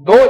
2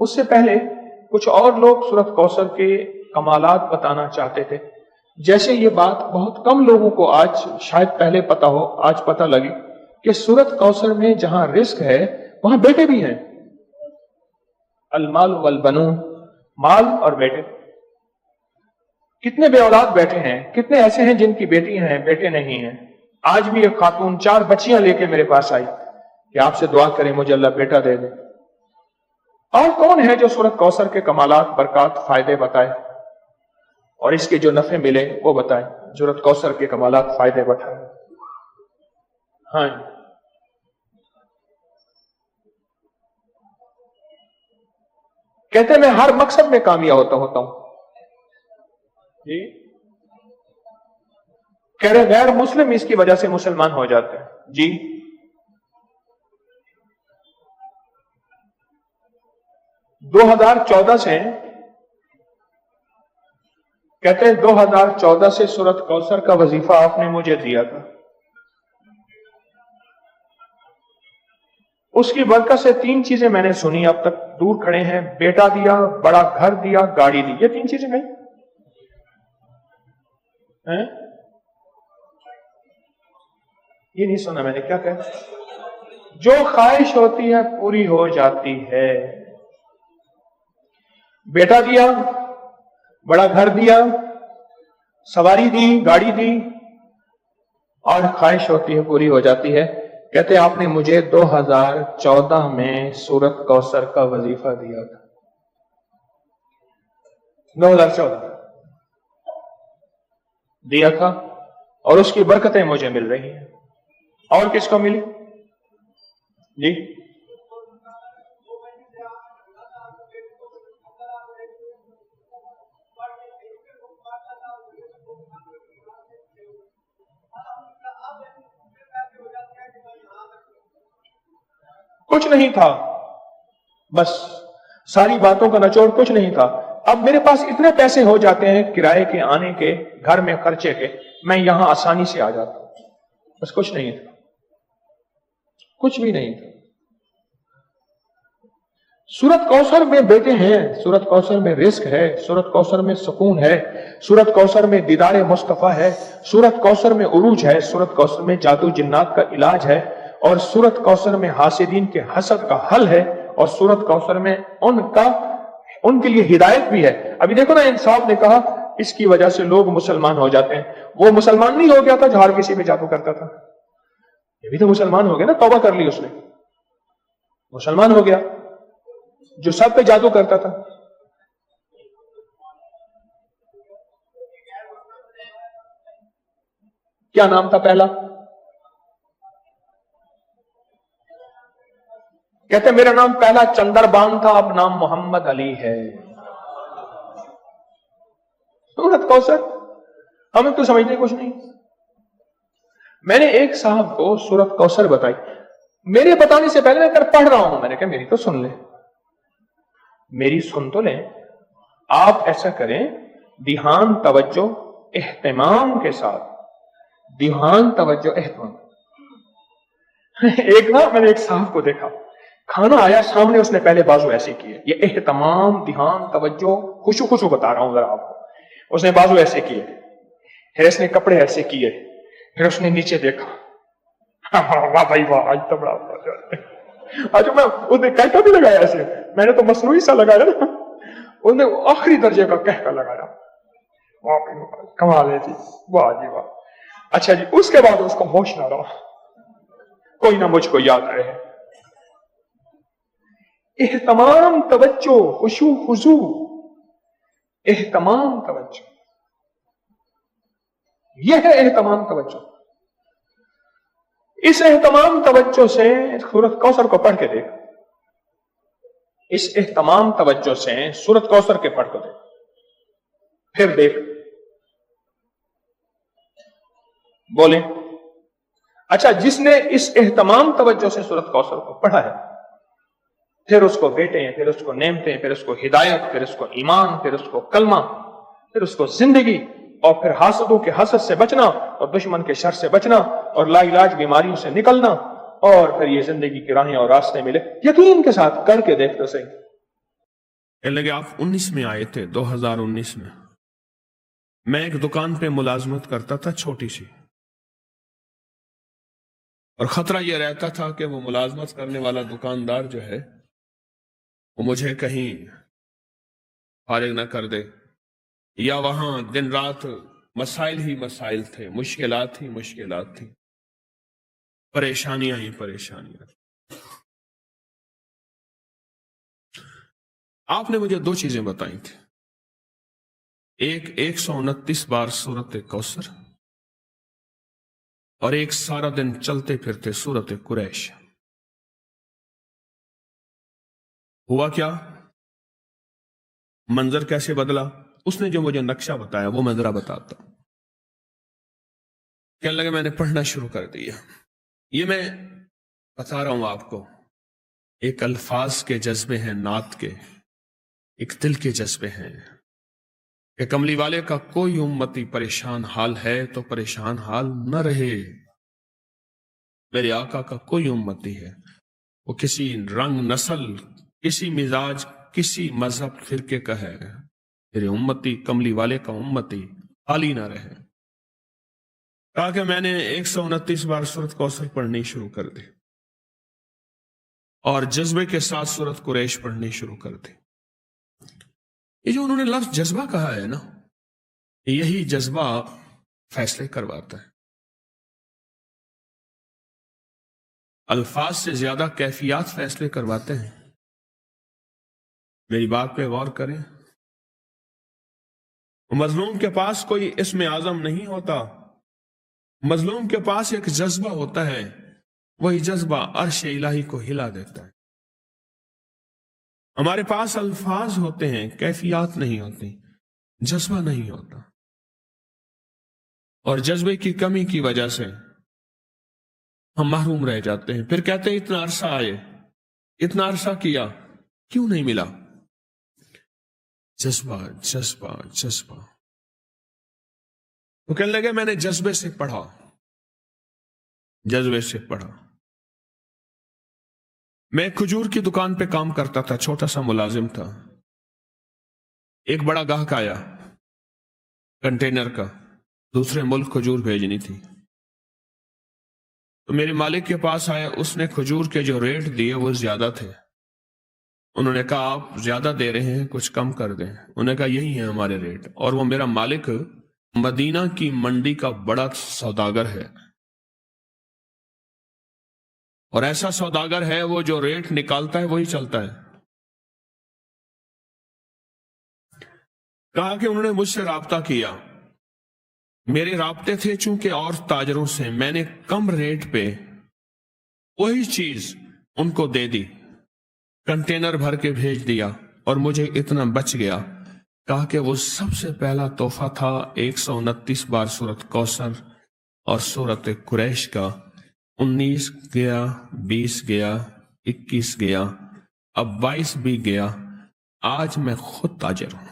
اس سے پہلے کچھ اور لوگ سورۃ کوثر کے کمالات بتانا چاہتے تھے. جیسے یہ بات بہت کم لوگوں کو آج شاید پہلے پتا ہو، آج پتا لگی کہ سورۃ کوثر میں جہاں رزق ہے وہاں بیٹے بھی ہیں. المال والبنون، مال اور بیٹے. کتنے بے اولاد بیٹے ہیں، کتنے ایسے ہیں جن کی بیٹیاں ہیں بیٹے نہیں ہیں. آج بھی ایک خاتون 4 بچیاں لے کے میرے پاس آئی کہ آپ سے دعا کریں مجھے اللہ بیٹا دے دے. اور کون ہے جو سورۃ کوثر کے کمالات، برکات، فائدے بتائے اور اس کے جو نفع ملے وہ بتائے. سورۃ کوثر کے کمالات، فائدے بتائے. ہاں کہتے ہیں میں ہر مقصد میں کامیاب ہوتا ہوں. جی کہہ رہے غیر مسلم اس کی وجہ سے مسلمان ہو جاتے ہیں. جی 2014 سے کہتے ہیں 2014 سے سورۃ کوثر کا وظیفہ آپ نے مجھے دیا تھا. اس کی برکت سے 3 چیزیں میں نے سنی اب تک. دور کھڑے ہیں، بیٹا دیا، بڑا گھر دیا، گاڑی دی. یہ 3 چیزیں نہیں یہ نہیں سنا میں نے. کیا کہا؟ جو خواہش ہوتی ہے پوری ہو جاتی ہے. بیٹا دیا، بڑا گھر دیا، سواری دی، گاڑی دی، اور خواہش ہوتی ہے پوری ہو جاتی ہے. کہتے آپ نے مجھے 2014 میں سورۃ کوثر کا وظیفہ دیا تھا. 2014 دیا تھا اور اس کی برکتیں مجھے مل رہی ہیں. اور کس کو ملی؟ جی کچھ نہیں تھا، بس ساری باتوں کا نچوڑ کچھ نہیں تھا. اب میرے پاس اتنے پیسے ہو جاتے ہیں کرائے کے، آنے کے، گھر میں خرچے کے، میں یہاں آسانی سے آ جاتا ہوں. بس کچھ نہیں تھا، کچھ بھی نہیں تھا. سورۃ کوثر میں بیٹے ہیں، سورۃ کوثر میں رزق ہے، سورۃ کوثر میں سکون ہے، سورۃ کوثر میں دیدار مصطفیٰ ہے، سورۃ کوثر میں عروج ہے، سورۃ کوثر میں جادو جنات کا علاج ہے، اور سورۃ کوثر میں حاسدین کے حسد کا حل ہے، اور سورۃ کوثر میں ان کے لیے ہدایت بھی ہے. ابھی دیکھو نا انصاف نے کہا اس کی وجہ سے لوگ مسلمان ہو جاتے ہیں. وہ مسلمان نہیں ہو گیا تھا جو ہر کسی پہ جادو کرتا تھا. یہ بھی تو مسلمان ہو گیا نا، توبہ کر لی اس نے، مسلمان ہو گیا. جو سب پہ جادو کرتا تھا، کیا نام تھا پہلا؟ کہتے میرا نام پہلا چندر بان تھا، اب نام محمد علی ہے. سورۃ کوثر ہمیں تو سمجھنے کچھ نہیں. میں نے ایک صاحب کو سورۃ کوثر بتائی، میرے بتانے سے پہلے میں پڑھ رہا ہوں، میں نے کہا میری تو سن لیں، میری سن تو لیں. آپ ایسا کریں دھیان، توجہ، اہتمام کے ساتھ. دھیان، توجہ، اہتمام. ایک نا میں نے ایک صاحب کو دیکھا، کھانا آیا سامنے، اس نے پہلے بازو ایسے کیے. یہ اہتمام، دھیان، توجہ، خوشو بتا رہا ہوں ذرا آپ کو. اس نے بازو ایسے کیے، پھر اس نے کپڑے ایسے کیے، پھر اس نے نیچے دیکھا. واہ بھائی واہ، آج تو بڑا آج میں اس نے کہتا بھی لگایا ایسے، میں نے تو مصنوعی سا لگایا نا، اس نے آخری درجے کا کہہ کر لگایا. کمال ہے جی، واہ جی واہ. اچھا جی، اس کے بعد اس کو ہوش نہ رہا، کوئی نہ مجھ کو یاد رہے. اہتمام، توجہ، خشوع خضوع، اہتمام، توجہ، یہ ہے اہتمام، توجہ. اس اہتمام توجہ سے سورۃ کوثر کو پڑھ کے دیکھ، اس اہتمام توجہ سے سورۃ کوثر کے پڑھ کے دیکھ، پھر دیکھ. بولیں. اچھا، جس نے اس اہتمام توجہ سے سورۃ کوثر کو پڑھا ہے، پھر اس کو بیٹے، پھر اس کو نعمتیں، پھر اس کو ہدایت، پھر اس کو ایمان، پھر اس کو کلمہ، پھر اس کو زندگی، اور پھر حاسدوں کے حسد سے بچنا، اور دشمن کے شر سے بچنا، اور لا علاج بیماریوں سے نکلنا، اور پھر یہ زندگی کی راہیں اور راستے ملے. یقین کے ساتھ کر کے دیکھ تو صحیح. کہنے لگے آپ 19 میں آئے تھے، 2019 میں ایک دکان پہ ملازمت کرتا تھا چھوٹی سی، اور خطرہ یہ رہتا تھا کہ وہ ملازمت کرنے والا دکاندار جو ہے وہ مجھے کہیں فارغ نہ کر دے، یا وہاں دن رات مسائل ہی مسائل تھے، مشکلات ہی مشکلات تھی، پریشانیاں ہی پریشانیاں۔ آپ نے مجھے دو چیزیں بتائی تھی، ایک 129 بار سورت کوثر، اور ایک سارا دن چلتے پھرتے سورت قریش۔ ہوا کیا؟ منظر کیسے بدلا؟ اس نے جو مجھے نقشہ بتایا وہ میں ذرا بتاتا ہوں۔ کہنے لگے میں نے پڑھنا شروع کر دیا۔ یہ میں بتا رہا ہوں آپ کو، ایک الفاظ کے جذبے ہیں، نعت کے، ایک دل کے جذبے ہیں کہ کملی والے کا کوئی امتی پریشان حال ہے تو پریشان حال نہ رہے۔ میرے آقا کا کوئی امتی ہے، وہ کسی رنگ، نسل، کسی مزاج، کسی مذہب، فرقے کا ہے، میرے امتی، کملی والے کا امتی خالی نہ رہے۔ کہا کہ میں نے 129 بار سورت کوثر پڑھنی شروع کر دی، اور جذبے کے ساتھ سورت قریش پڑھنی شروع کر دی۔ یہ جو انہوں نے لفظ جذبہ کہا ہے نا، یہی جذبہ فیصلے کرواتا ہے۔ الفاظ سے زیادہ کیفیات فیصلے کرواتے ہیں۔ میری بات پہ غور کریں، مظلوم کے پاس کوئی اسم اعظم نہیں ہوتا، مظلوم کے پاس ایک جذبہ ہوتا ہے، وہی جذبہ عرش الہی کو ہلا دیتا ہے۔ ہمارے پاس الفاظ ہوتے ہیں، کیفیات نہیں ہوتی، جذبہ نہیں ہوتا، اور جذبے کی کمی کی وجہ سے ہم محروم رہ جاتے ہیں۔ پھر کہتے ہیں اتنا عرصہ آئے، اتنا عرصہ کیا، کیوں نہیں ملا؟ جذبہ جذبہ جذبہ۔ تو کہنے لگے میں نے جذبے سے پڑھا، جذبے سے پڑھا۔ میں کھجور کی دکان پہ کام کرتا تھا، چھوٹا سا ملازم تھا۔ ایک بڑا گاہک آیا کنٹینر کا، دوسرے ملک کھجور بھیجنی تھی، تو میرے مالک کے پاس آیا۔ اس نے کھجور کے جو ریٹ دیے وہ زیادہ تھے۔ انہوں نے کہا آپ زیادہ دے رہے ہیں، کچھ کم کر دیں۔ انہوں نے کہا یہی ہیں ہمارے ریٹ، اور وہ میرا مالک مدینہ کی منڈی کا بڑا سوداگر ہے، اور ایسا سوداگر ہے وہ جو ریٹ نکالتا ہے وہی چلتا ہے۔ کہا کہ انہوں نے مجھ سے رابطہ کیا، میرے رابطے تھے چونکہ اور تاجروں سے، میں نے کم ریٹ پہ وہی چیز ان کو دے دی، کنٹینر بھر کے بھیج دیا، اور مجھے اتنا بچ گیا۔ کہا کہ وہ سب سے پہلا تحفہ تھا 129 بار سورت کوثر اور سورت قریش کا۔ 19 گیا، 20 گیا، 21 گیا، اب 22 بھی گیا، آج میں خود تاجر ہوں۔